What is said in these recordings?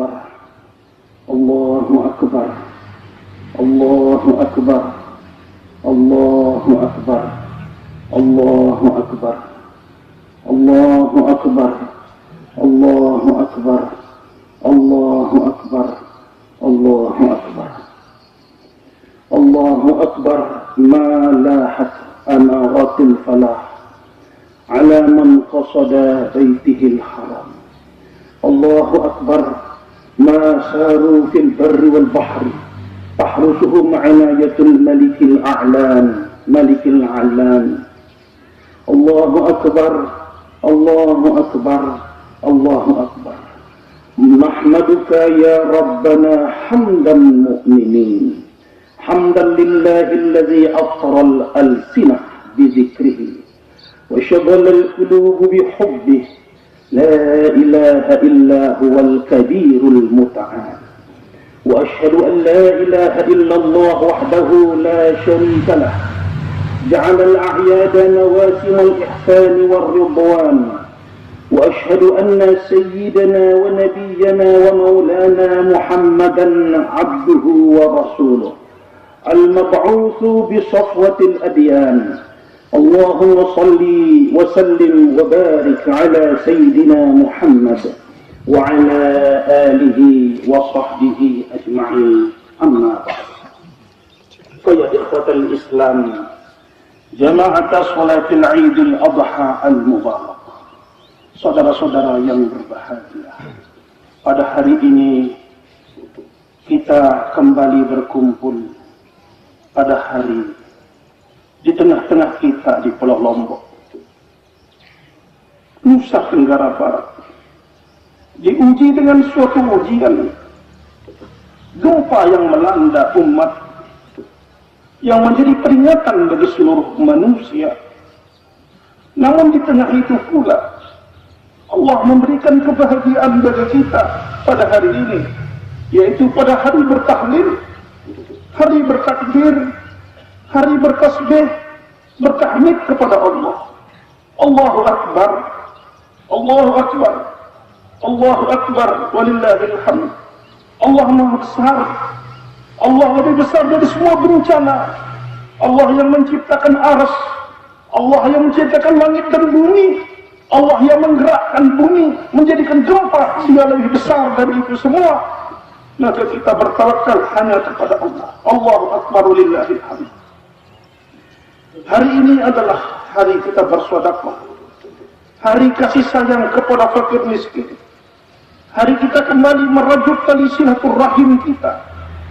أكبر الله أكبر الله أكبر الله أكبر الله أكبر الله أكبر الله أكبر الله أكبر الله أكبر الله أكبر ما لاحت أنارات الفلاح على من قصد بيته الحرام. الله أكبر ما ساروا في البر والبحر تحرسهم عناية الملك الأعلان ملك العلان. الله أكبر الله أكبر الله أكبر. نحمدك يا ربنا حمدا المؤمنين حمدا لله الذي أطر الألسنة بذكره وشغل القلوب بحبه. لا إله إلا هو الكبير المتعال. وأشهد أن لا إله إلا الله وحده لا شريك له جعل الأعياد مواسم الإحسان والرضوان. وأشهد أن سيدنا ونبينا ومولانا محمدا عبده ورسوله المبعوث بصفوة الأديان. اللهم صل وسلم وبارك على سيدنا محمد وعلى آله وصحبه أجمعين. أما بعد، فيا إخوة الإسلام جماعة صلاة العيد الأضحى المبارك. Saudara-saudara yang berbahagia, pada hari ini kita kembali berkumpul pada hari di tengah-tengah kita di Pulau Lombok, Nusa Tenggara Barat, diuji dengan suatu ujian gempa yang melanda umat, yang menjadi peringatan bagi seluruh manusia. Namun di tengah itu pula Allah memberikan kebahagiaan bagi kita pada hari ini, yaitu pada hari bertahlil, hari bertakbir, hari bertasbih, bertahmid kepada Allah. Allahu Akbar, Allahu Akbar, Allahu Akbar, walillahil hamd. Allah Maha Besar, Allah lebih besar dari semua bencana. Allah yang menciptakan aras, Allah yang menciptakan langit dan bumi, Allah yang menggerakkan bumi, menjadikan gempa, Dia lebih besar dari itu semua. Maka kita bertawakal hanya kepada Allah. Allahu Akbar, lillahil hamd. Hari ini adalah hari kita bersedekah, hari kasih sayang kepada fakir miskin, hari kita kembali merajut tali silaturahim kita,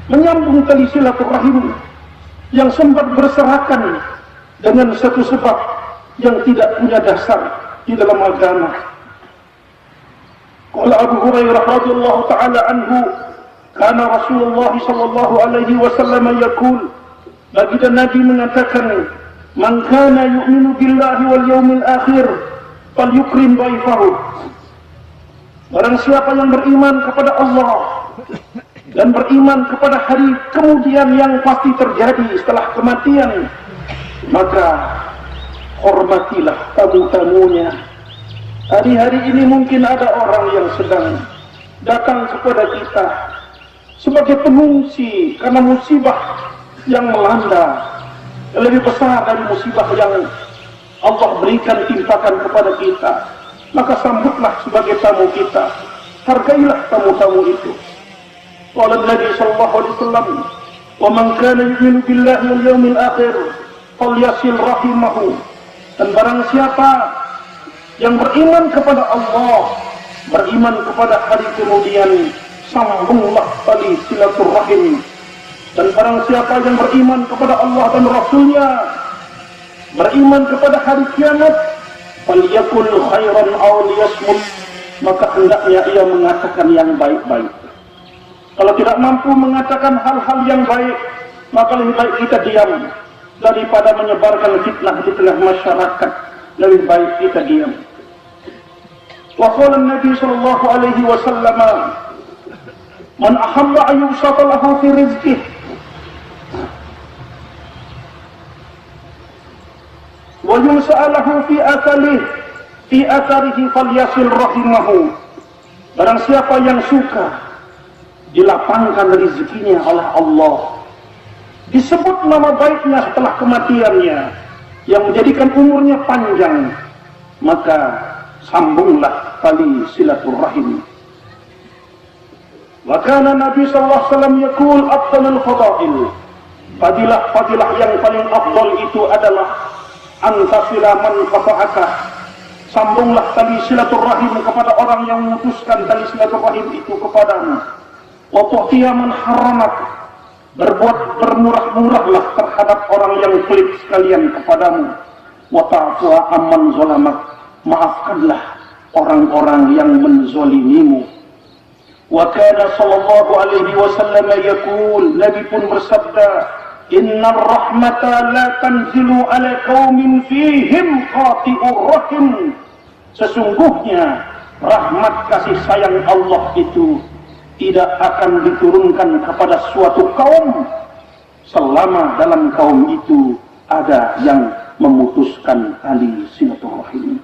menyambung tali silaturahim yang sempat berserakan dengan satu sebab yang tidak punya dasar di dalam agama. Qala Abu Hurairah radhiyallahu taala anhu, kana Rasulullah sallallahu alaihi wasallam yaqul, baginda Nabi mengatakan, man kana yu'minu billahi wal yawmil akhir falyukrim dhaifahu. Barang siapa yang beriman kepada Allah dan beriman kepada hari kemudian yang pasti terjadi setelah kematian, maka hormatilah tamu-tamunya. Hari-hari ini mungkin ada orang yang sedang datang kepada kita sebagai pengungsi karena musibah yang melanda, lebih besar dari musibah yang Allah berikan timpakan kepada kita. Maka sambutlah sebagai tamu kita, hargailah tamu-tamu itu. Qala Nabi sallallahu alaihi wasallam, "Wa man kana yu'minu billahi wal yawmil akhir falyasil rahimahu." Dan barang siapa yang beriman kepada Allah, beriman kepada hari kemudian, sambunglah tali silaturahim. Dan barang siapa yang beriman kepada Allah dan Rasulnya, beriman kepada hari kiamat, falyakul khairan aw liyasmut, maka hendaknya ia mengatakan yang baik-baik. Kalau tidak mampu mengatakan hal-hal yang baik, maka lebih baik kita diam daripada menyebarkan fitnah di tengah masyarakat. Lebih baik kita diam. Wa qala Nabi sallallahu alaihi wasallam, man ahabba an yusata lahu fi rizqihi wa yus'alahu fi atharihi falyasil rahimahu. Barang siapa yang suka dilapangkan rezekinya oleh Allah, disebut nama baiknya setelah kematiannya yang menjadikan umurnya panjang, maka sambunglah tali silaturahim. Wa kana Nabi sallallahu alaihi wasallam yaqul afdalul fadail, fadilah yang paling afdal itu adalah antasila man qata'aka, sambunglah tali silaturahim kepada orang yang memutuskan tali silaturahim itu kepadamu. Wa tu'tiya man haramak, berbuat bermurah-murahlah terhadap orang yang pelit sekalian kepadamu. Wa ta'fu amman zalamak, maafkanlah orang-orang yang menzalimimu. Wa kana sallallahu alaihi wasallam yaqul, Nabi pun bersabda, innar rahmata la tanzilu ala qaumin fihim qati'ur rahim, sesungguhnya rahmat kasih sayang Allah itu tidak akan diturunkan kepada suatu kaum selama dalam kaum itu ada yang memutuskan tali silaturahim.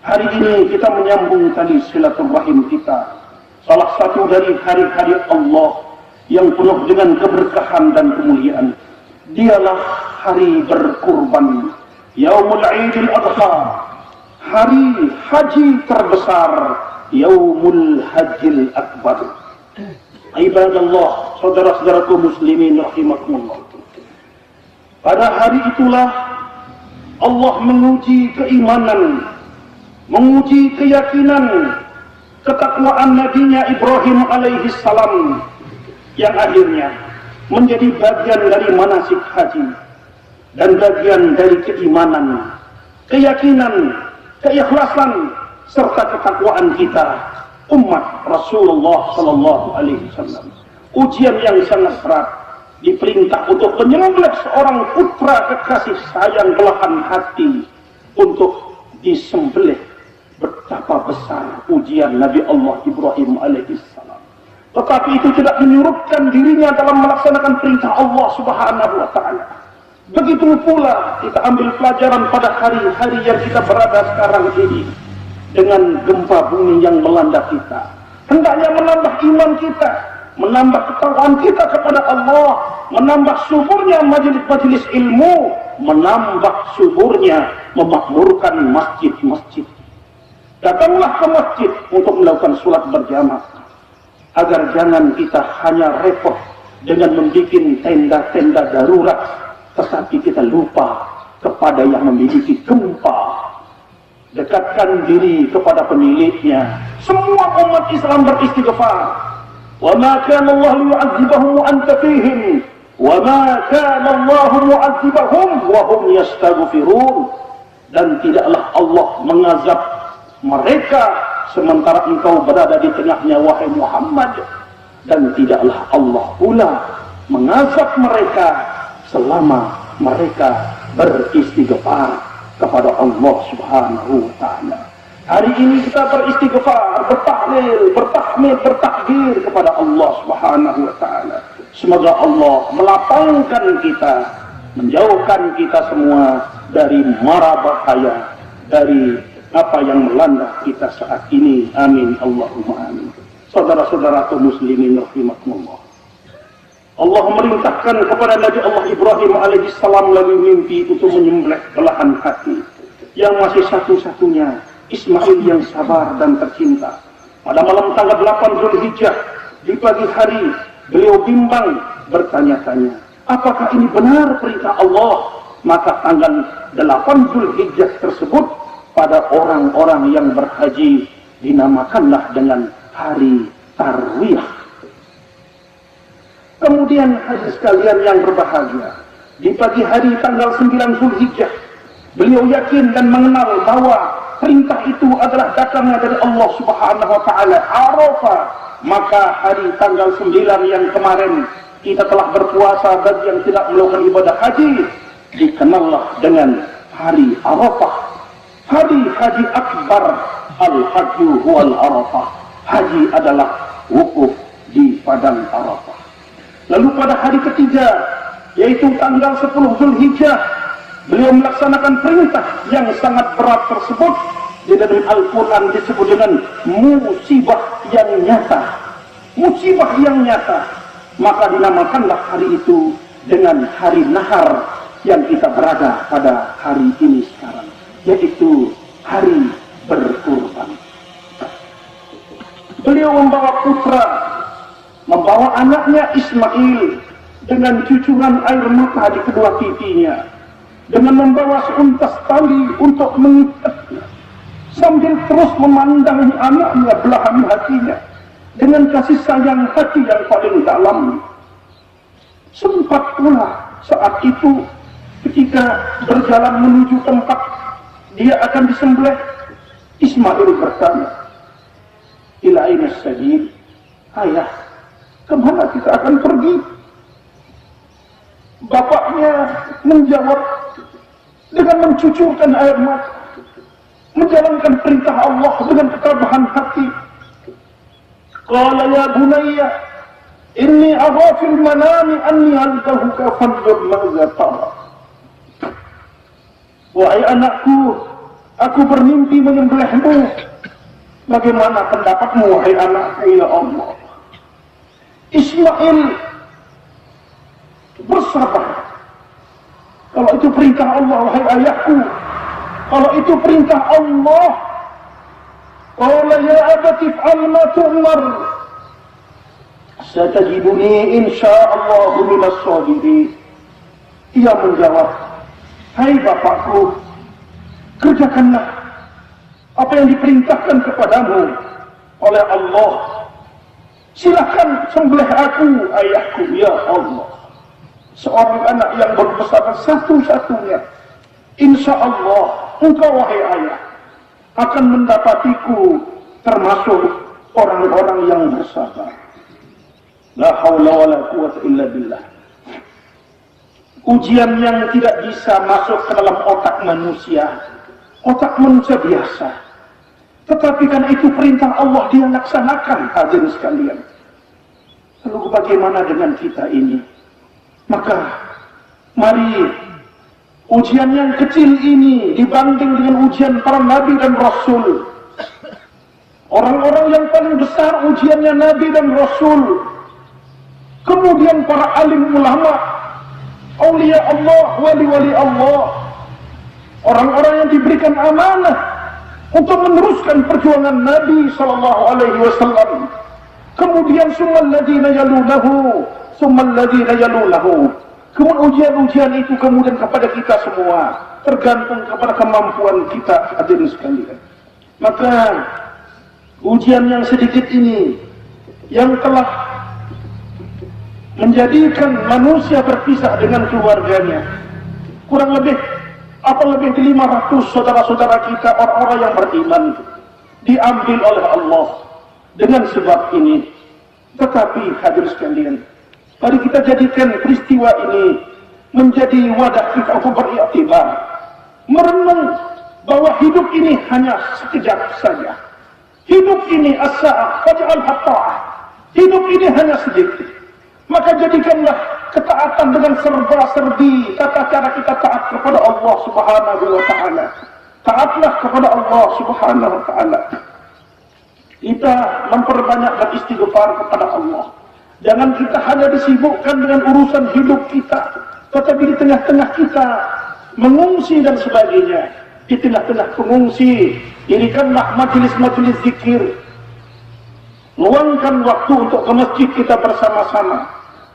Hari ini kita menyambung tali silaturahim kita, salah satu dari hari-hari Allah yang penuh dengan keberkahan dan kemuliaan. Dialah hari berkurban, Yaumul Aidil Adha, hari haji terbesar, Yaumul Hajjil Akbar. Ibadallah, saudara-saudaraku muslimin rahimakumullah. Pada hari itulah Allah menguji keimanan, menguji keyakinan, ketakwaan Nabinya Ibrahim alaihi salam, yang akhirnya menjadi bagian dari manasik haji dan bagian dari keimanan, keyakinan, keikhlasan serta ketakwaan kita umat Rasulullah sallallahu alaihi wasallam. Ujian yang sangat berat, diperintah untuk menyembelih seorang putra kekasih sayang belahan hati untuk disembelih. Betapa besar ujian Nabi Allah Ibrahim alaihissalam. Tetapi itu tidak menyurutkan dirinya dalam melaksanakan perintah Allah subhanahu wa ta'ala. Begitu pula kita ambil pelajaran pada hari-hari yang kita berada sekarang ini, dengan gempa bumi yang melanda kita, hendaknya menambah iman kita, menambah ketakwaan kita kepada Allah, menambah suburnya majelis-majelis ilmu, menambah suburnya memakmurkan masjid-masjid. Datanglah ke masjid untuk melakukan sholat berjamaah, agar jangan kita hanya repot dengan membuat tenda-tenda darurat, tetapi kita lupa kepada yang memiliki gempa. Dekatkan diri kepada pemiliknya. Semua umat Islam beristighfar. Wa ma kana Allah yu'adzibahum wa anta fihim, wa ma kana Allah mu'adzibahum wa hum yastaghfirun. Dan tidaklah Allah mengazab mereka sementara engkau berada di tengahnya, wahai Muhammad. Dan tidaklah Allah pula mengazab mereka selama mereka beristighfar kepada Allah subhanahu wa ta'ala. Hari ini kita beristighfar, bertahlil, bertahmid, bertakbir kepada Allah subhanahu wa ta'ala. Semoga Allah melapangkan kita, menjauhkan kita semua dari mara bahaya, dari apa yang melanda kita saat ini. Amin Allahumma amin. Saudara-saudara kaum muslimin rahimakumullah, Allah memerintahkan kepada Nabi Allah Ibrahim alaihissalam melalui mimpi untuk menyembelih belahan hati yang masih satu-satunya, Ismail yang sabar dan tercinta. Pada malam tanggal 8 Zulhijjah, di pagi hari, beliau bimbang bertanya-tanya, apakah ini benar perintah Allah? Maka tanggal 8 Zulhijjah tersebut pada orang-orang yang berhaji dinamakanlah dengan hari Tarwiyah. Kemudian hadis sekalian yang berbahagia, di pagi hari tanggal 9 Zulhijjah, beliau yakin dan mengenal bahwa perintah itu adalah datangnya dari Allah subhanahu wa ta'ala, Arafah. Maka hari tanggal 9 yang kemarin kita telah berpuasa bagi yang tidak melakukan ibadah haji, dikenallah dengan hari Arafah, hari haji akbar. Al-hajju huwal Arafah, haji adalah wukuf di padang Arafah. Lalu pada hari ketiga, yaitu tanggal 10 Zulhijjah, beliau melaksanakan perintah yang sangat berat tersebut. Di dalam Al-Quran disebut dengan musibah yang nyata. musibah yang nyata, maka dinamakanlah hari itu dengan hari nahar yang kita berada pada hari ini sekarang, yaitu hari berkurban. Beliau membawa putra, membawa anaknya Ismail dengan cucuran air mata di kedua pipinya, dengan membawa seuntas tali untuk mengikatnya, sambil terus memandang anaknya belahan hatinya dengan kasih sayang hati yang paling dalam. Sempat pula saat itu ketika berjalan menuju tempat dia akan disembelih, Ismail bertanya, ila aina sabil? Ayah, kemana kita akan pergi? Bapaknya menjawab dengan mencucurkan air mata, menjalankan perintah Allah dengan ketabahan hati. Qala ya bunayya inni ara fil manami anni aldahuka fanzur madza tara. Wahai anakku, aku bermimpi menyembelihmu. Bagaimana pendapatmu, wahai anakku, ya Allah? Ismail bersabar. Kalau itu perintah Allah, wahai ayahku, kalau itu perintah Allah, qala ya abati if'al ma tu'mar satajiduni insyaallah minas sabirin. Ia menjawab, hai bapakku, kerjakanlah apa yang diperintahkan kepadamu oleh Allah. Silakan sembelih aku, ayahku, ya Allah. Seorang anak yang berbesar satu-satunya, insya Allah engkau, wahai ayah, akan mendapatiku termasuk orang-orang yang bersabar. La haula wa la quwwata illa billah. Ujian yang tidak bisa masuk ke dalam otak manusia biasa. Tetapi karena itu perintah Allah, dia laksanakan, hadirin sekalian. Lalu bagaimana dengan kita ini? Maka mari ujian yang kecil ini dibanding dengan ujian para nabi dan rasul. Orang-orang yang paling besar ujiannya nabi dan rasul. Kemudian para alim ulama, aulia Allah, wali-wali Allah, orang-orang yang diberikan amanah untuk meneruskan perjuangan Nabi sallallahu alaihi wasallam. Kemudian summal ladzina yalunahu, summal ladzina yalunahu. Kemudian ujian-ujian itu kemudian kepada kita semua, tergantung kepada kemampuan kita, hadirin sekalian. Maka ujian yang sedikit ini yang telah menjadikan manusia berpisah dengan keluarganya, kurang lebih lebih dari 500 saudara-saudara kita, orang-orang yang beriman, diambil oleh Allah dengan sebab ini. Tetapi hadirin sekalian, mari kita jadikan peristiwa ini menjadi wadah kita untuk beriktibar, merenung bahwa hidup ini hanya sekejap saja. Hidup ini as-sa'ah faj'al hatta'ah. Hidup ini hanya sedikit. Maka jadikanlah ketaatan dengan serba-serbi tata cara kita taat kepada Allah Subhanahu wa ta'ala. Taatlah kepada Allah Subhanahu wa ta'ala. Kita memperbanyak beristighfar kepada Allah. Jangan kita hanya disibukkan dengan urusan hidup kita, tetapi di tengah-tengah kita mengungsi dan sebagainya. Di tengah-tengah pengungsi, dirikanlah majelis-majelis zikir. Luangkan waktu untuk ke masjid kita bersama-sama.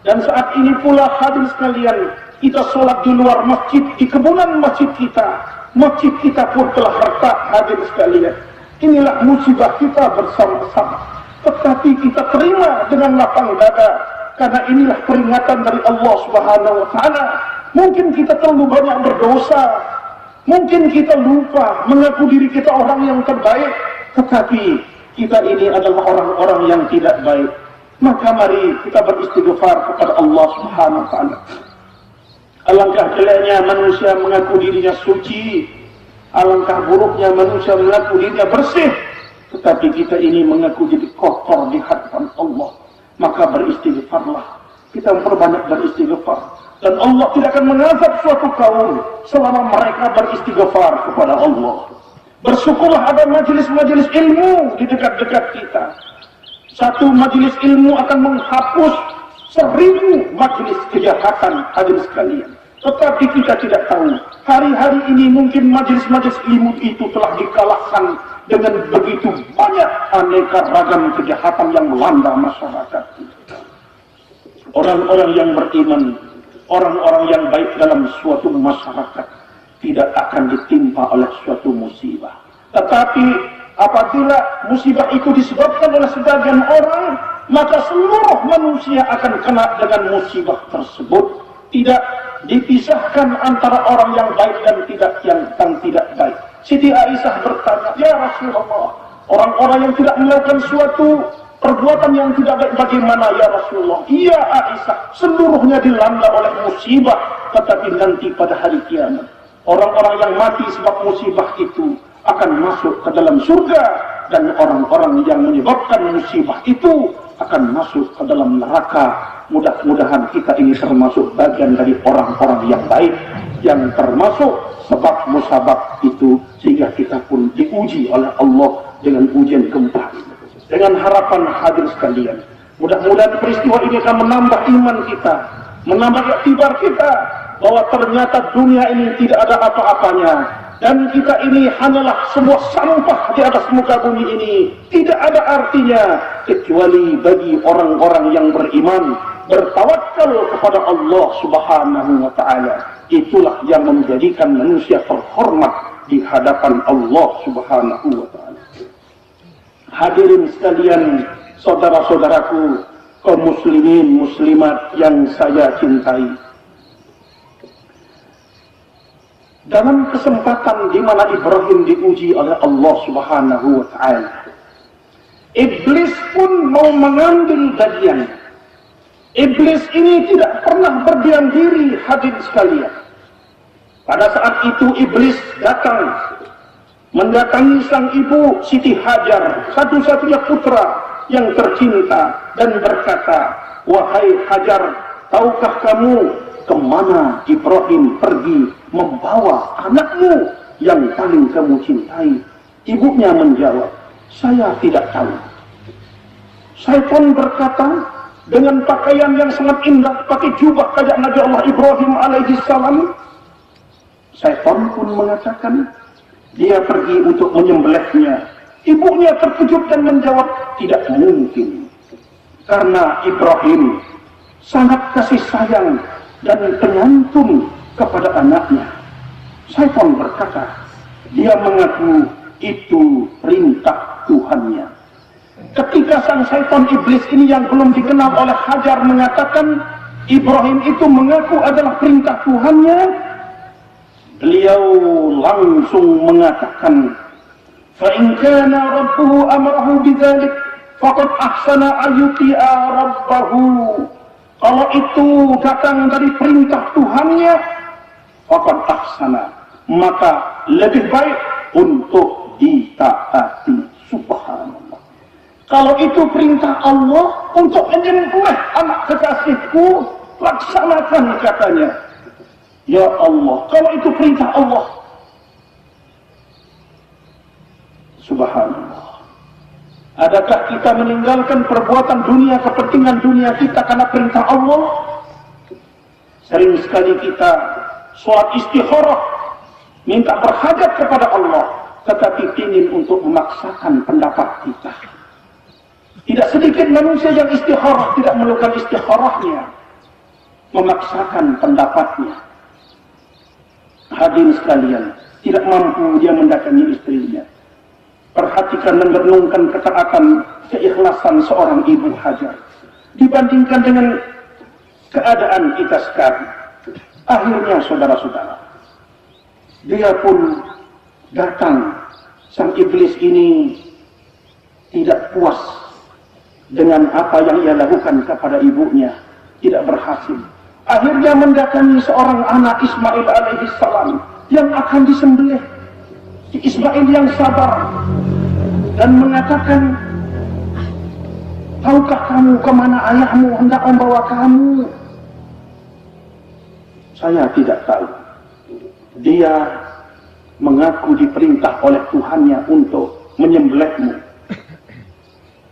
Dan saat ini pula hadirin sekalian, kita sholat di luar masjid, di kebunan masjid kita. Masjid kita pun telah retak, hadirin sekalian. Inilah musibah kita bersama-sama. Tetapi kita terima dengan lapang dada, karena inilah peringatan dari Allah Subhanahu wa ta'ala. Mungkin kita terlalu banyak berdosa, mungkin kita lupa mengaku diri kita orang yang terbaik, tetapi kita ini adalah orang-orang yang tidak baik. Maka mari kita beristighfar kepada Allah Subhanahu wa ta'ala. Alangkah jeleknya manusia mengaku dirinya suci, alangkah buruknya manusia mengaku dirinya bersih, tetapi kita ini mengaku jadi kotor di hadapan Allah. Maka beristighfarlah. Kita memperbanyak beristighfar. Dan Allah tidak akan mengazab suatu kaum selama mereka beristighfar kepada Allah. Bersyukurlah ada majelis-majelis ilmu di dekat-dekat kita. Satu majelis ilmu akan menghapus 1000 majelis kejahatan, hadirin sekalian. Tetapi kita tidak tahu, hari-hari ini mungkin majelis-majelis ilmu itu telah dikalahkan dengan begitu banyak aneka ragam kejahatan yang melanda masyarakat. Orang-orang yang beriman, orang-orang yang baik dalam suatu masyarakat tidak akan ditimpa oleh suatu musibah. Tetapi apabila musibah itu disebabkan oleh sebagian orang, maka seluruh manusia akan kena dengan musibah tersebut. Tidak dipisahkan antara orang yang baik dan yang tidak baik. Siti Aisyah bertanya, "Ya Rasulullah, orang-orang yang tidak melakukan suatu perbuatan yang tidak baik bagaimana ya Rasulullah?" "Iya Aisyah, seluruhnya dilanda oleh musibah, tetapi nanti pada hari kiamat orang-orang yang mati sebab musibah itu akan masuk ke dalam surga, dan orang-orang yang menyebabkan musibah itu akan masuk ke dalam neraka." Mudah-mudahan kita ini termasuk bagian dari orang-orang yang baik, yang termasuk sebab musabab itu, sehingga kita pun diuji oleh Allah dengan ujian kembali. Dengan harapan hadir sekalian, mudah-mudahan peristiwa ini akan menambah iman kita, menambah iktibar kita, bahwa ternyata dunia ini tidak ada apa-apanya, dan kita ini hanyalah sebuah sampah di atas muka bumi ini, tidak ada artinya kecuali bagi orang-orang yang beriman, bertawakal kepada Allah Subhanahu wa Ta'ala. Itulah yang menjadikan manusia terhormat di hadapan Allah Subhanahu wa Ta'ala. Hadirin sekalian, saudara-saudaraku, kaum muslimin muslimat yang saya cintai, dalam kesempatan di mana Ibrahim diuji oleh Allah Subhanahu wa Ta'ala, iblis pun mau mengambil bagian. Iblis ini tidak pernah berdiam diri, hadirin sekalian. Pada saat itu iblis datang, mendatangi sang ibu Siti Hajar, satu-satunya putra yang tercinta, dan berkata, "Wahai Hajar, tahukah kamu kemana Ibrahim pergi membawa anakmu yang paling kamu cintai?" Ibunya menjawab, "Saya tidak tahu." Syaitan berkata, dengan pakaian yang sangat indah, pakai jubah kayak Nabi Allah Ibrahim alaihi salam, syaitan pun mengatakan dia pergi untuk menyembelihnya. Ibunya terkejut dan menjawab, "Tidak mungkin, karena Ibrahim sangat kasih sayang dan penyantun kepada anaknya." Syaitan berkata, dia mengaku itu perintah Tuhannya. Ketika sang syaitan iblis ini yang belum dikenal oleh Hajar mengatakan Ibrahim itu mengaku adalah perintah Tuhannya, beliau langsung mengatakan, "Fa in kana rabbuhu amrahu bidzalik faqad ahsana ayyuti'a rabbahu." Kalau itu datang dari perintah Tuhannya, faqad ahsana, maka lebih baik untuk ditaati. Subhanallah. Kalau itu perintah Allah untuk menyembelih anak kekasihku, laksanakan, katanya. Ya Allah, kalau itu perintah Allah. Subhanallah. Adakah kita meninggalkan perbuatan dunia, kepentingan dunia kita karena perintah Allah? Sering sekali kita sholat istikharah, minta berhajat kepada Allah, tetapi ingin untuk memaksakan pendapat kita. Tidak sedikit manusia yang istikharah tidak melakukan istikharahnya, memaksakan pendapatnya. Hadirin sekalian, tidak mampu dia mendatangi istrinya. Perhatikan dan renungkan ketaatan, keikhlasan seorang ibu Hajar dibandingkan dengan keadaan kita sekarang. Akhirnya saudara-saudara, dia pun datang. Sang iblis ini tidak puas dengan apa yang ia lakukan kepada ibunya, tidak berhasil. Akhirnya mendatangi seorang anak Ismail alaihissalam yang akan disembelih. Ismail yang sabar dan mengatakan, "Tahukah kamu kemana ayahmu hendak membawa kamu?" "Saya tidak tahu. Dia mengaku diperintah oleh Tuhannya untuk menyembelihmu."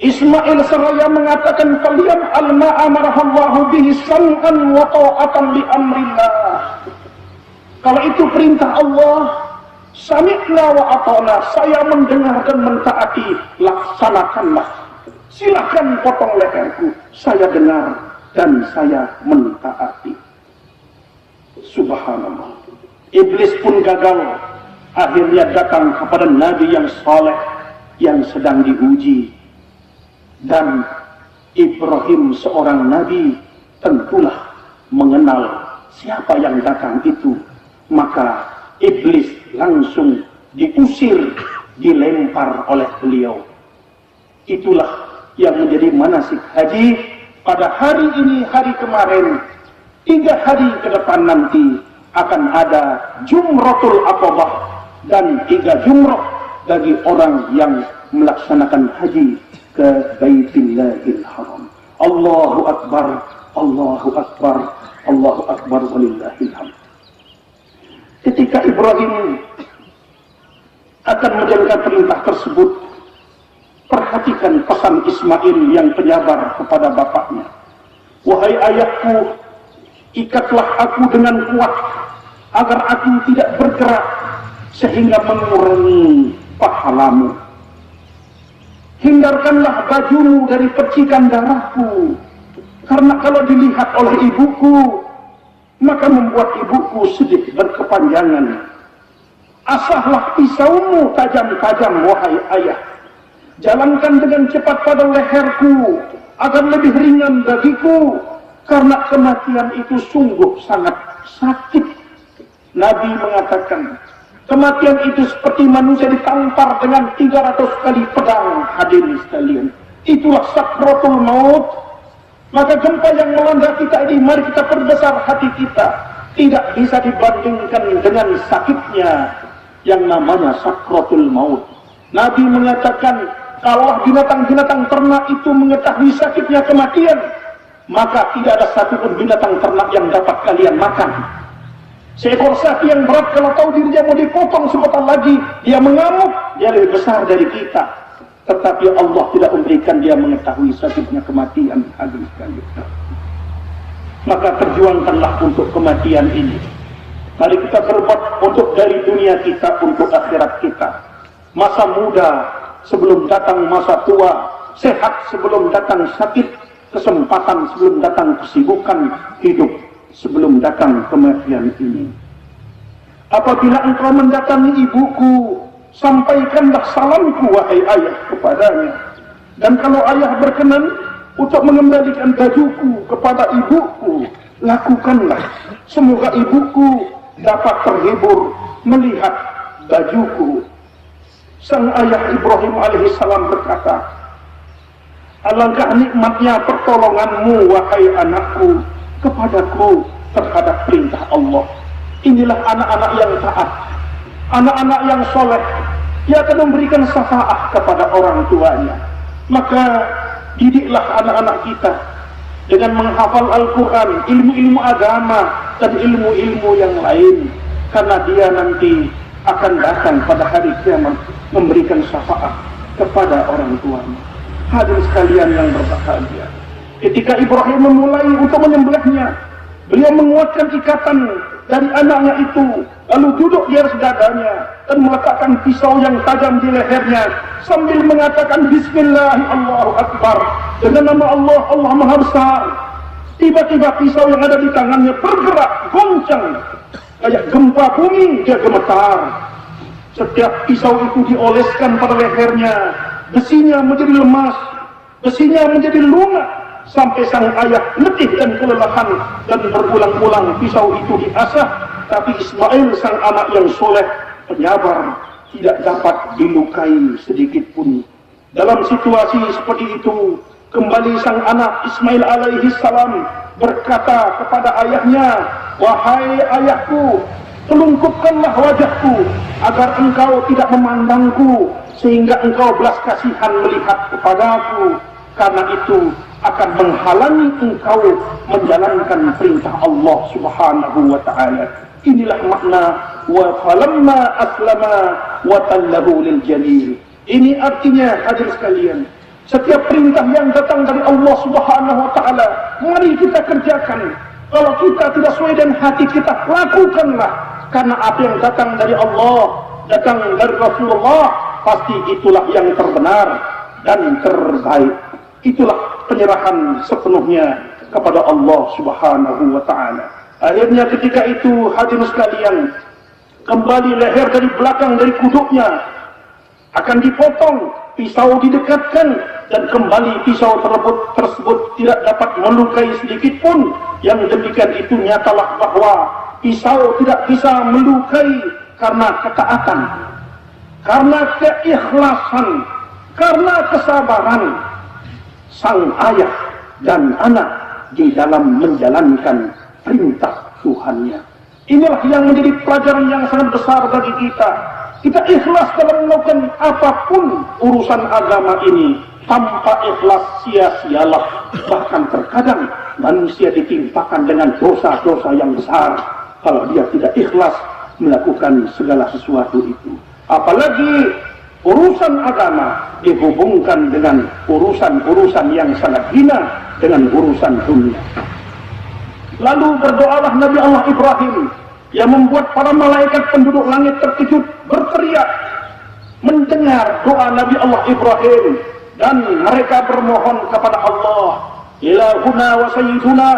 Ismail seraya mengatakan kalian al-ma'amarahallahu bihi sam'an wa ta'atan li amrillah. Kalau itu perintah Allah, sami'na wa ata'na, saya mendengar dan mentaati, laksanakanlah. Silakan potong leherku, saya dengar dan saya mentaati. Subhanallah. Iblis pun gagal. Akhirnya datang kepada Nabi yang saleh yang sedang diuji. Dan Ibrahim seorang Nabi tentulah mengenal siapa yang datang itu. Maka iblis langsung diusir, dilempar oleh beliau. Itulah yang menjadi manasik haji pada hari ini, hari kemarin. 3 hari ke depan nanti akan ada Jumratul Aqabah dan 3 jumrah bagi orang yang melaksanakan haji ke Baitillahil Haram. Allahu Akbar, Allahu Akbar, Allahu Akbar walillahil hamd. Ketika Ibrahim akan menjalankan perintah tersebut, perhatikan pesan Ismail yang penyabar kepada bapaknya. Wahai ayahku, ikatlah aku dengan kuat agar aku tidak bergerak sehingga mengurangi pahalamu. Hindarkanlah bajumu dari percikan darahku, karena kalau dilihat oleh ibuku maka membuat ibuku sedih berkepanjangan. Asahlah pisaumu tajam-tajam wahai ayah, jalankan dengan cepat pada leherku agar lebih ringan bagiku, karena kematian itu sungguh sangat sakit. Nabi mengatakan kematian itu seperti manusia ditampar dengan 300 kali pedang. Hadirin sekalian, itulah sakratul maut. Maka gempa yang melanda kita ini, mari kita perbesar hati kita. Tidak bisa dibandingkan dengan sakitnya yang namanya sakratul maut. Nabi mengatakan kalau binatang-binatang ternak itu mengetahui sakitnya kematian, maka tidak ada satupun binatang ternak yang dapat kalian makan. Seekor sapi yang berat kalau tahu dirinya mau dipotong sebentar lagi, dia mengamuk, dia lebih besar dari kita. Tetapi Allah tidak memberikan dia mengetahui sakitnya kematian. Hadirin sekalian, maka perjuangkanlah untuk kematian ini. Mari kita berbuat untuk dari dunia kita untuk akhirat kita. Masa muda sebelum datang masa tua, sehat sebelum datang sakit, kesempatan sebelum datang kesibukan, hidup sebelum datang kematian ini. Apabila engkau mendatangi ibuku, sampaikanlah salamku wahai ayah kepadanya. Dan kalau ayah berkenan untuk mengembalikan bajuku kepada ibuku, lakukanlah. Semoga ibuku dapat terhibur melihat bajuku. Sang ayah Ibrahim alaihissalam berkata, alangkah nikmatnya pertolonganmu wahai anakku kepadaku terhadap perintah Allah. Inilah anak-anak yang taat, anak-anak yang soleh. Dia akan memberikan syafaat kepada orang tuanya. Maka didiklah anak-anak kita dengan menghafal Al-Quran, ilmu-ilmu agama dan ilmu-ilmu yang lain, karena dia nanti akan datang pada hari kiamat memberikan syafaat kepada orang tuanya. Hadirin sekalian yang berbahagia, ketika Ibrahim memulai untuk menyembelihnya, beliau menguatkan ikatan dari anaknya itu, lalu duduk di atas dadanya dan meletakkan pisau yang tajam di lehernya sambil mengatakan Bismillah, Allahu Akbar, dengan nama Allah, Allah Maha Besar. Tiba-tiba pisau yang ada di tangannya bergerak, goncang kayak gempa bumi, dia gemetar. Setiap pisau itu dioleskan pada lehernya, besinya menjadi lemas, besinya menjadi lunak, sampai sang ayah letih dan kelelahan, dan berulang-ulang pisau itu diasah. Tapi Ismail sang anak yang soleh, penyabar, tidak dapat dilukai sedikit pun. Dalam situasi seperti itu, kembali sang anak Ismail alaihi salam berkata kepada ayahnya, wahai ayahku, telungkupkanlah wajahku agar engkau tidak memandangku, sehingga engkau belas kasihan melihat kepadaku, karena itu akan menghalangi engkau menjalankan perintah Allah subhanahu wa ta'ala. Inilah makna wa falamma aslama wa tallahu lil jalil. Ini artinya hadir sekalian, Setiap perintah yang datang dari Allah Subhanahu wa taala, mari kita kerjakan. Kalau kita tidak sesuai dengan hati kita, lakukanlah. Karena apa yang datang dari Allah, datang dari Rasulullah, pasti itulah yang terbenar dan terbaik. Itulah penyerahan sepenuhnya kepada Allah Subhanahu wa taala. Akhirnya ketika itu hadirin sekalian, kembali leher dari belakang dari kuduknya akan dipotong, pisau didekatkan, dan kembali pisau tersebut tidak dapat melukai sedikit pun. Yang demikian itu nyatalah bahwa pisau tidak bisa melukai karena ketaatan, karena keikhlasan, karena kesabaran sang ayah dan anak di dalam menjalankan perintah Tuhannya. Inilah yang menjadi pelajaran yang sangat besar bagi kita. Kita ikhlas dalam melakukan apapun urusan agama ini. Tanpa ikhlas sia-sialah. Bahkan terkadang manusia ditimpakan dengan dosa-dosa yang besar kalau dia tidak ikhlas melakukan segala sesuatu itu. Apalagi urusan agama dihubungkan dengan urusan-urusan yang sangat hina dengan urusan dunia. Lalu berdoalah Nabi Allah Ibrahim yang membuat para malaikat penduduk langit terkejut, berteriak mendengar doa Nabi Allah Ibrahim, dan mereka bermohon kepada Allah, ilahuna wa sayyiduna,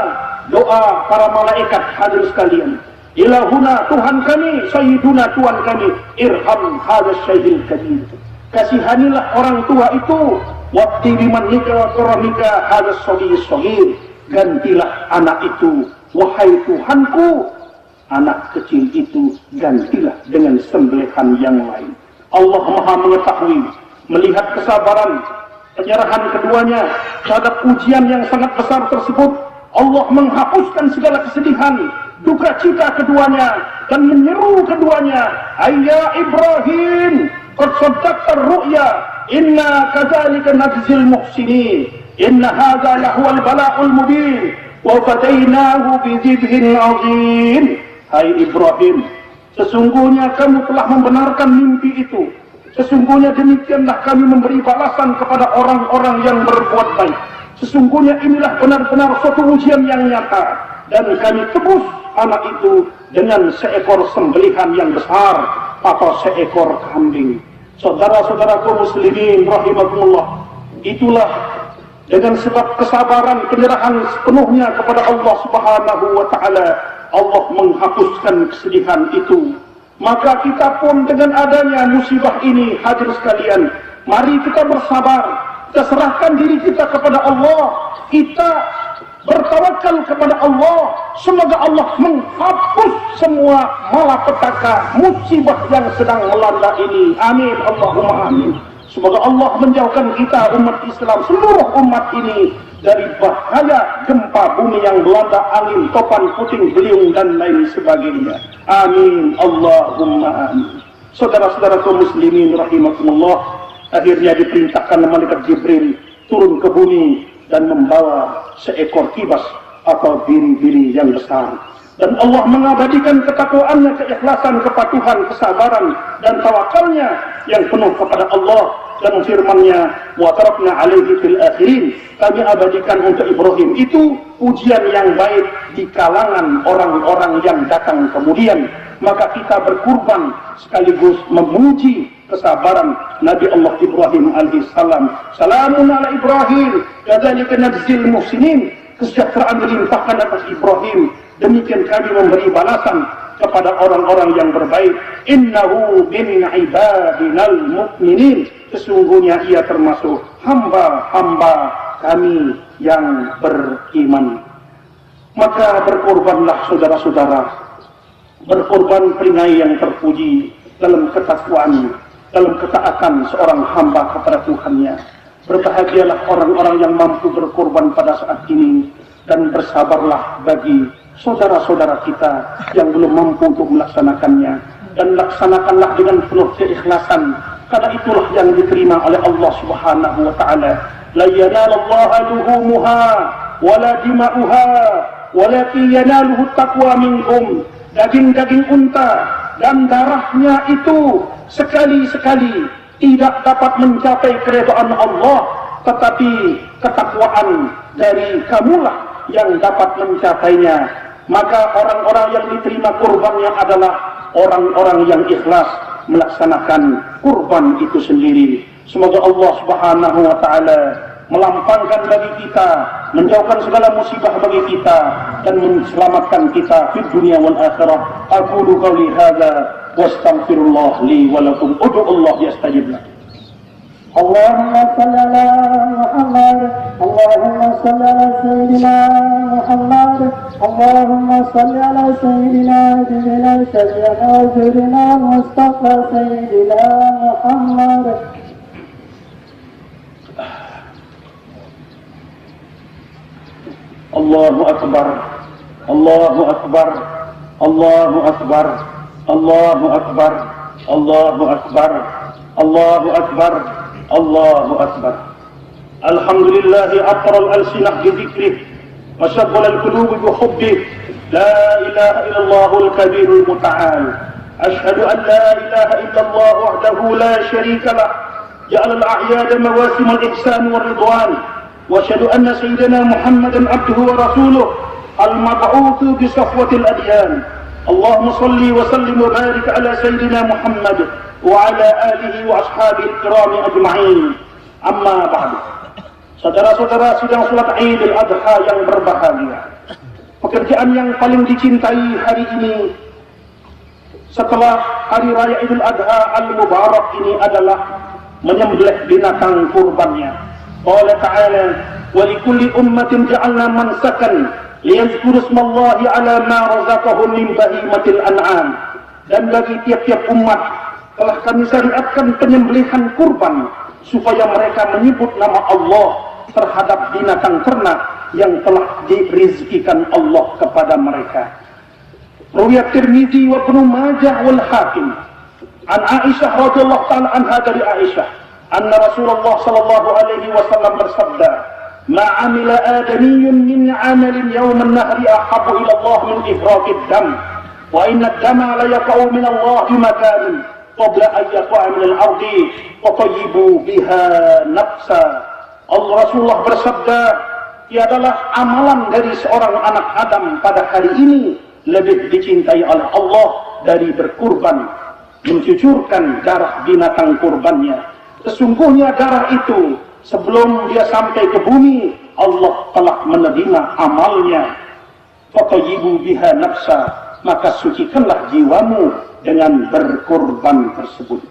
doa para malaikat hadir sekalian, ilahuna Tuhan kami, sayyiduna Tuhan kami, irham hadzal syai'il kadir, kasihanilah orang tua itu, waqti biman nikah karamika hadzal shaghir, gantilah anak itu, wahai Tuhanku, anak kecil itu gantilah dengan sembelihan yang lain. Allah Maha mengetahui, melihat kesabaran, penyerahan keduanya terhadap ujian yang sangat besar tersebut. Allah menghapuskan segala kesedihan, duka cita keduanya, dan menyeru keduanya, ayya Ibrahim, qad saddaqta ar-ru'ya, inna kadzalika najzil muhsinin, inna hadza lahuwal bala'ul mubin, wa fadainahu bidhibhin 'azim. Hai Ibrahim, sesungguhnya kamu telah membenarkan mimpi itu. Sesungguhnya demikianlah kami memberi balasan kepada orang-orang yang berbuat baik. Sesungguhnya inilah benar-benar suatu ujian yang nyata, dan kami tebus anak itu dengan seekor sembelihan yang besar atau seekor kambing. Saudara-saudaraku muslimin rahimakumullah, itulah dengan sebab kesabaran, penyerahan sepenuhnya kepada Allah Subhanahu wa taala, Allah menghapuskan kesedihan itu. Maka kita pun dengan adanya musibah ini, hadir sekalian, mari kita bersabar, kita serahkan diri kita kepada Allah, kita bertawakal kepada Allah. Semoga Allah menghapus semua malapetaka musibah yang sedang melanda ini. Amin, Allahumma amin. Semoga Allah menjauhkan kita umat Islam, seluruh umat ini, dari bahaya gempa bumi yang melanda, angin, topan, puting beliung, dan lain sebagainya. Amin, Allahumma amin. Saudara-saudara kaum muslimin rahimakumullah, akhirnya diperintahkan malaikat Jibril turun ke bumi dan membawa seekor kibas atau biri-biri yang besar. Dan Allah mengabadikan ketakwaannya, keikhlasan, kepatuhan, kesabaran, dan tawakalnya yang penuh kepada Allah. Dan firman-Nya, wa tarakna alaihi fil akhirin, kami abadikan untuk Ibrahim itu ujian yang baik di kalangan orang-orang yang datang kemudian. Maka kita berkurban sekaligus memuji kesabaran Nabi Allah Ibrahim alaihissalam. Salamun ala Ibrahim, kadzalika najzil muhsinin, kesejahteraan dilimpahkan atas Ibrahim, demikian kami memberi balasan kepada orang-orang yang berbaik. Innahu min ibadinal mu'minin, sesungguhnya ia termasuk hamba-hamba kami yang beriman. Maka berkorbanlah saudara-saudara, berkorban peringai yang terpuji dalam ketakwaan, dalam ketaatan seorang hamba kepada Tuhannya. Berbahagialah orang-orang yang mampu berkorban pada saat ini, dan bersabarlah bagi saudara-saudara kita yang belum mampu untuk melaksanakannya, dan laksanakanlah dengan penuh keikhlasan, karena itulah yang diterima oleh Allah Subhanahu wa taala. La yanalallaha luhumuha wala dima'uha walakin yanaluhu taqwa minkum. Daging-daging unta dan darahnya itu sekali-sekali tidak dapat mencapai keridhaan Allah, tetapi ketakwaan dari kamulah yang dapat mencapainya. Maka orang-orang yang diterima kurbannya adalah orang-orang yang ikhlas melaksanakan kurban itu sendiri. Semoga Allah Subhanahu wa taala melampangkan bagi kita, menjauhkan segala musibah bagi kita, dan menyelamatkan kita di dunia wal akhirah. Aqulu qouli hadza wastaghfirullah li wa lakum. Ud'u Allah yastajib lakum. اللهم صل على محمد اللهم صل على سيدنا محمد اللهم صل على سيدنا سيدنا شفيعنا سيدنا مصطفى سيدنا محمد. الله أكبر الله أكبر الله أكبر الله أكبر الله أكبر الله أكبر الله أكبر. الحمد لله أطر الألسنة بذكره وشغل القلوب بحبه. لا إله إلا الله الكبير المتعال. أشهد أن لا إله إلا الله وحده لا شريك له جعل الأعياد مواسم الإحسان والرضوان. وأشهد أن سيدنا محمدا عبده ورسوله المبعوث بصفوة الأديان. اللهم صل وسلم وبارك على سيدنا محمد وعلى آله وأصحابه الكرام أجمعين. Amma ba'du. Saudara-saudara, sidang salat Idul Adha yang berbahagia, pekerjaan yang paling dicintai hari ini setelah hari raya Idul Adha al-Mubarak ini adalah menyembelih binatang kurbannya. Qala ta'ala, wa likulli ummatin ja'alna mansakan liyadhkuru ismallahi ala ma razaqahum min bahimatil an'am. Dan bagi tiap-tiap umat telah kami syariatkan penyembelihan kurban supaya mereka menyebut nama Allah terhadap binatang ternak yang telah dirizkikan Allah kepada mereka. Riwayat Tirmizi wa Ibnu Majah wal Hakim an Aisyah radhiyallahu ta'ala anha, dari Aisyah anna Rasulullah sallallahu alaihi wasallam bersabda, ma amila adamiyyun min 'amalin yawman nahri ahabbu ila Allah min ihraqid dam wa inna ad-dama la yaqa'u min Allah bi makanin qabla an yaqa'a min al-ardi wa tayyibu biha nafsa. Allah Rasulullah bersabda, tiadalah amalan dari seorang anak Adam pada hari ini lebih dicintai oleh Allah dari berkurban, mencucurkan darah binatang kurbannya. Sesungguhnya darah itu sebelum dia sampai ke bumi, Allah telah menerima amalnya. Fatayibu biha nafsa, maka sucikanlah jiwamu dengan berkurban tersebut.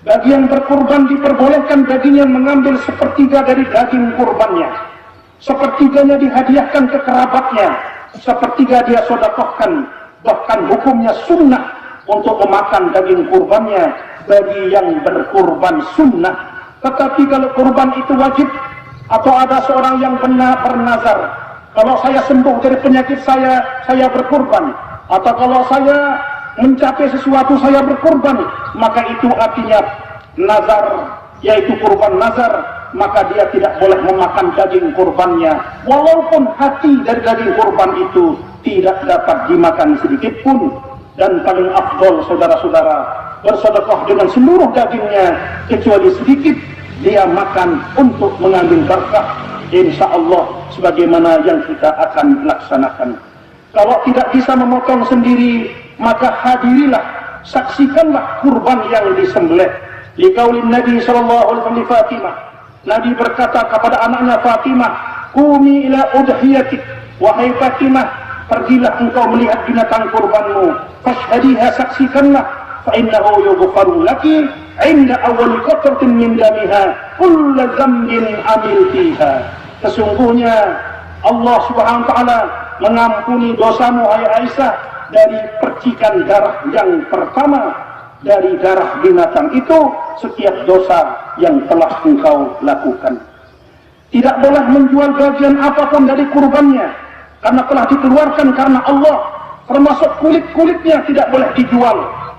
Bagi yang berkurban diperbolehkan baginya mengambil sepertiga dari daging kurbannya, sepertiganya dihadiahkan ke kerabatnya, sepertiga dia sedekahkan. Bahkan hukumnya sunnah untuk memakan daging kurbannya bagi yang berkurban sunnah. Tetapi kalau kurban itu wajib, atau ada seorang yang pernah bernazar, kalau saya sembuh dari penyakit saya berkurban, atau kalau saya mencapai sesuatu saya berkurban, maka itu artinya nazar, yaitu kurban nazar, maka dia tidak boleh memakan daging kurbannya, walaupun hati dari daging kurban itu tidak dapat dimakan sedikit pun. Dan paling afdol, saudara-saudara, bersedekah dengan seluruh dagingnya kecuali sedikit dia makan untuk mengambil berkah, insya Allah sebagaimana yang kita akan laksanakan. Kalau tidak bisa memotong sendiri, maka hadirilah, saksikanlah kurban yang disembelih. Liqaulin Nabi sallallahu alaihi wasallam Fatimah, Nabi berkata kepada anaknya Fatimah, qumi ila udhiyatik, wahai Fatimah, pergilah engkau melihat binatang kurbanmu, fashhadiha, saksikanlah, fa innahu yughfaru laki inda awwal qatratin min damiha kullu dhanbin amiltiha. Sesungguhnya Allah Subhanahu wa taala mengampuni dosamu, hai Aisyah, dari percikan darah yang pertama dari darah binatang itu, setiap dosa yang telah engkau lakukan. Tidak boleh menjual bagian apapun dari kurbannya, karena telah dikeluarkan karena Allah. Termasuk kulit-kulitnya tidak boleh dijual,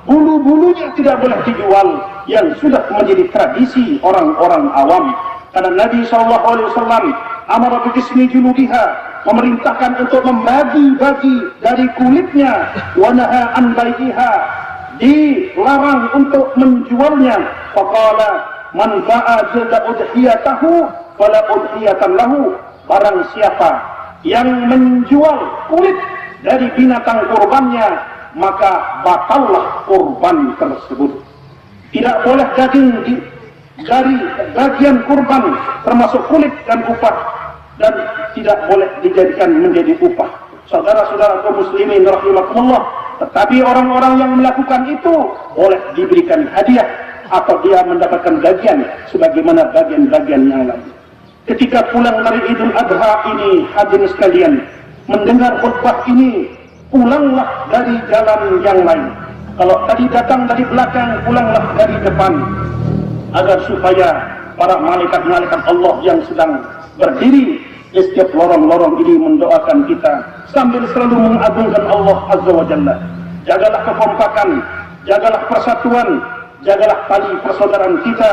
bulu-bulunya tidak boleh dijual, yang sudah menjadi tradisi orang-orang awam. Karena Nabi SAW amara biqismi juludiha, memerintahkan untuk membagi-bagi dari kulitnya, wa naha an bai'iha, dilarang untuk menjualnya. Faqala, man ba'a jilda udhiyatahu fala udhiyatan lahu. Barang siapa yang menjual kulit dari binatang kurbannya, maka batallah kurban tersebut. Tidak boleh daging dari bagian kurban termasuk kulit dan upah, dan tidak boleh dijadikan menjadi upah. Saudara-saudara kaum muslimin rahimakumullah, tetapi orang-orang yang melakukan itu boleh diberikan hadiah atau dia mendapatkan bagian sebagaimana bagian-bagian yang lain. Ketika pulang dari Idul Adha ini, hadirin sekalian, mendengar khutbah ini, pulanglah dari jalan yang lain. Kalau tadi datang dari belakang, pulanglah dari depan, agar supaya para malaikat-malaikat Allah yang sedang berdiri di setiap lorong-lorong ini mendoakan kita sambil selalu mengagungkan Allah Azza wa Jalla. Jagalah kekompakan, jagalah persatuan, jagalah tali persaudaraan kita,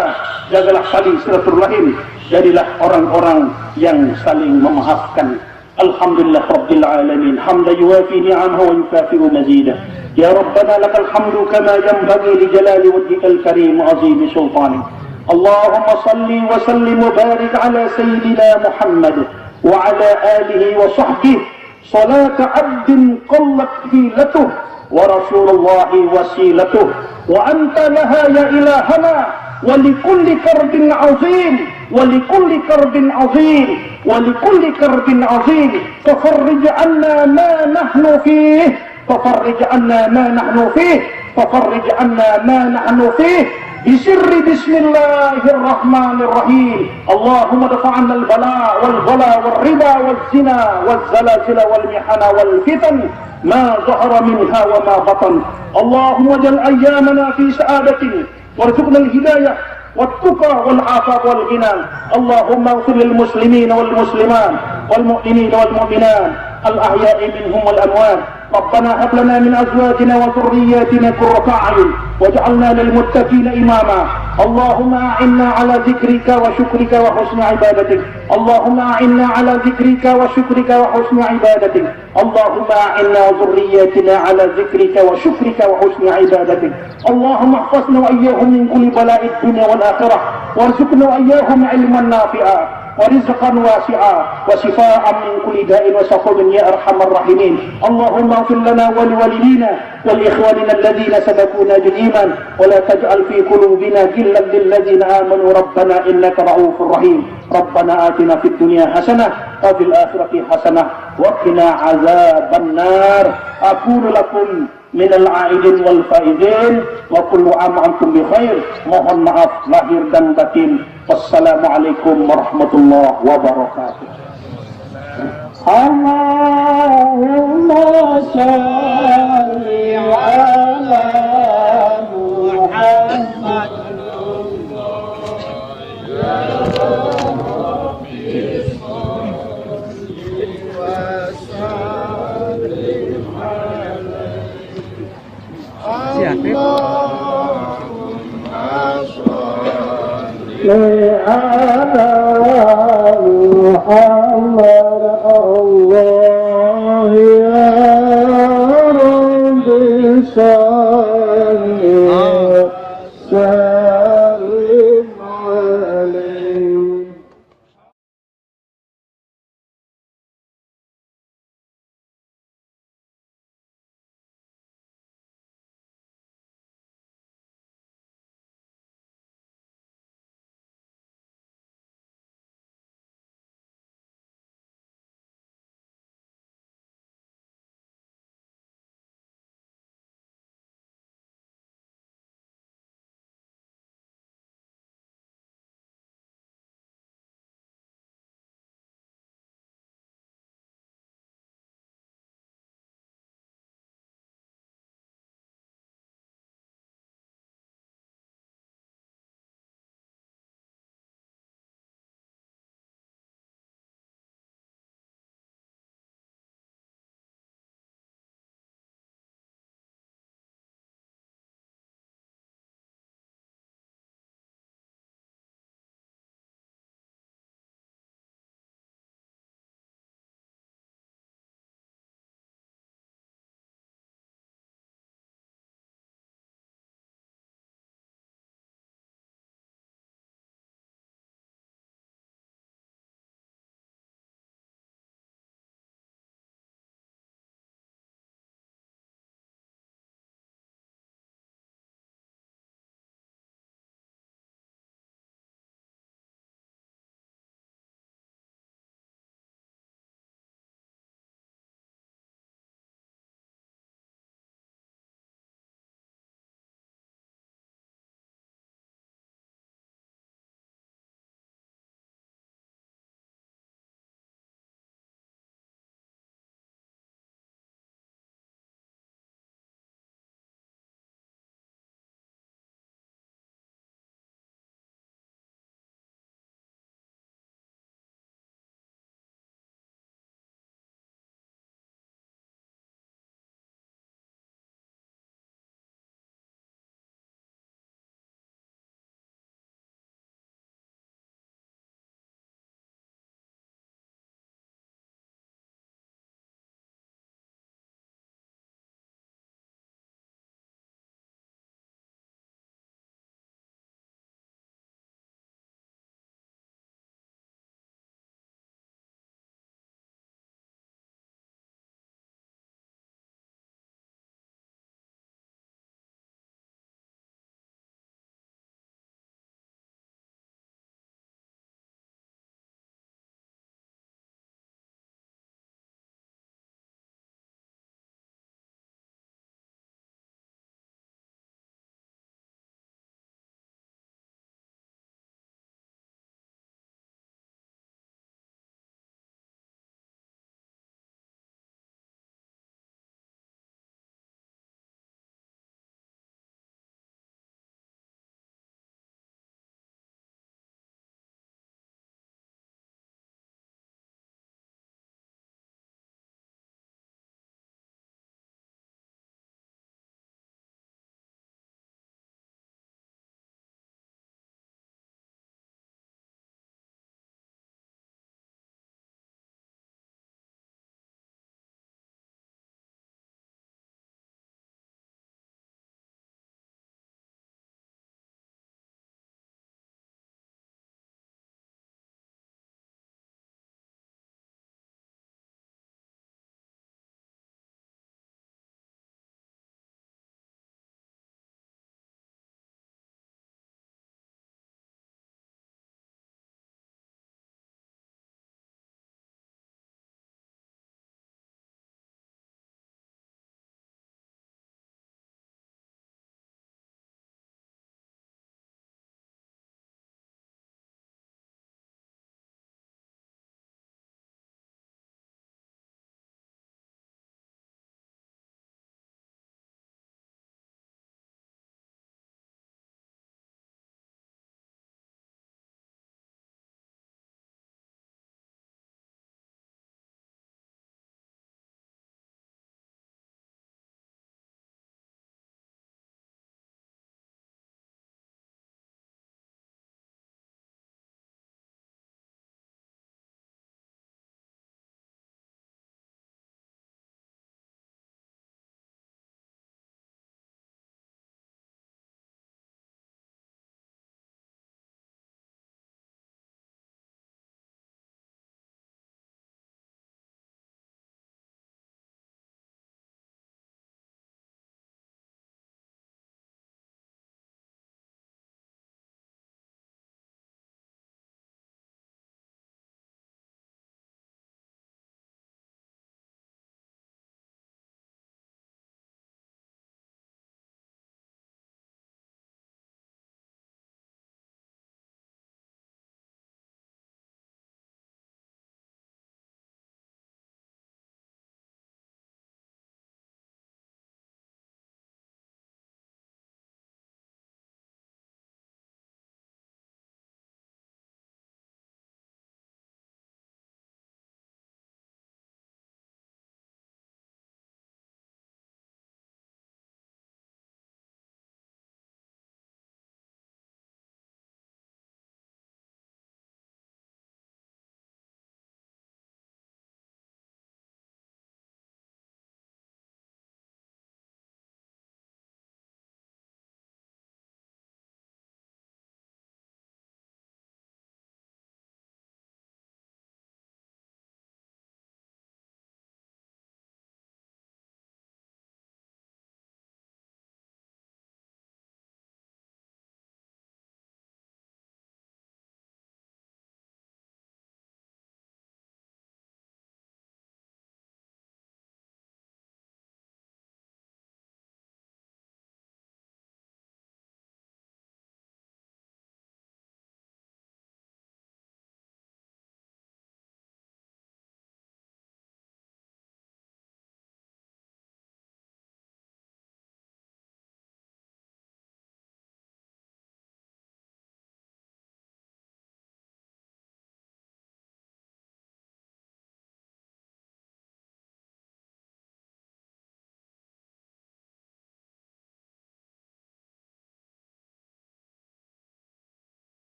jagalah tali silaturahim. Jadilah orang-orang yang saling memaafkan. Alhamdulillah Rabbil Alamin, hamdan yuwafi ni'amahu wa yukafi'u mazidah. Ya Rabbana lakal hamdu kama yanbaghi li jalali wajhikal karim wa azimi sultanik. Allahumma salli wa sallim wa barik ala sayyidina Muhammad wa ala alihi wa sahbihi salata abdin qallat hilatuh wa rasulullahi wasilatuh wa anta laha ya ilahana wa likulli karbin azim ولكل كرب عظيم ولكل كرب عظيم ففرج عنا ما نحن فيه ففرج عنا ما نحن فيه ففرج عنا ما نحن فيه بسر بسم الله الرحمن الرحيم اللهم ادفع عنا البلاء والغلا والربا والزنا والزلازل والمحن والفتن ما ظهر منها وما بطن اللهم اجعل ايامنا في سعادة وارزقنا الهداية والتقى والعفاف والغنى اللهم اغفر للمسلمين والمسلمات والمؤمنين والمؤمنات الأحياء منهم والأموات ربنا هب لنا من أزواجنا وذرياتنا قرة أعين واجعلنا للمتقين إماما اللهم أعنا على ذكرك وشكرك وحسن عبادتك اللهم أعنا على ذكرك وشكرك وحسن عبادتك اللهم أعنا وذرياتنا على ذكرك وشكرك وحسن عبادتك اللهم احفظنا وإياهم من كل بلاء الدنيا والآخرة وارزقنا وإياهم علما نافعا ورزقا واسعا وشفاء من كل داء وسقم يا أرحم الراحمين اللهم اغفر لنا ولوالدينا ولإخواننا الذين سبقونا بالإيمان ولا تجعل في قلوبنا غلا للذين آمنوا ربنا إنك رؤوف رحيم ربنا آتنا في الدنيا حسنة وفي الآخرة حسنة وقنا عذاب النار أقول لكم من العائدين والفائزين وكل عام وأنتم بخير mohon maaf lahir dan batin wassalamualaikum warahmatullahi wabarakatuh. Allahumma salli ala Muhammad ala Muhammad Allah ya Rabbi